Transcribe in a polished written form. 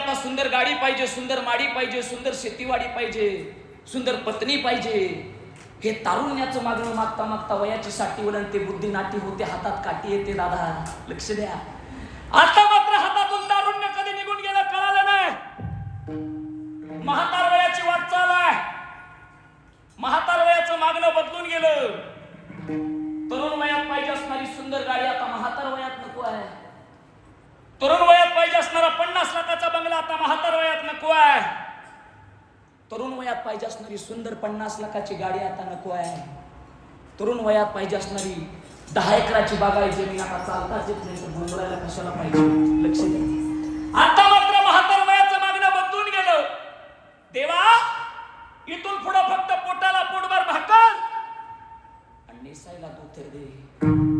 आता सुंदर गाडी पाहिजे, सुंदर माडी पाहिजे, सुंदर शेतीवाडी पाहिजे, सुंदर पत्नी पाहिजे. हे तारुण्याचं मागणं मागता मागता वयाची 60 ओलांडते, बुद्धी नाटी होते, हातात काठी येते. दादा लक्ष द्या, आता मात्र हातातून तारुण्य कधी निघून गेलं कळालं नाही. म्हातार वयाची वाटचाल आहे, म्हातार वयाचं मागणं बदलून गेलं. तरुण वयात पाहिजे असणारी सुंदर गाडी आता म्हातार वयात नको आहे. तरुण वयात पाहिजे असणारा 50 लाखाचा बंगला आता म्हातार वयात नको आहे. तरुण वयात पाहिजे असणारी सुंदर 50 लाखाची गाडी आता नको आहे. तरुण वयात पाहिजे असणारी 10 एकराची बागायची जमीन आता चालताच येत नाही, तर बोंबलायला कशाला पाहिजे. लक्ष द्या, आता मात्र म्हातार वयाचं मागणं बदलून गेलं. देवा, इथून पुढे फक्त पोटाला पोटभर भाकर आणि नेसायला धोतर दे.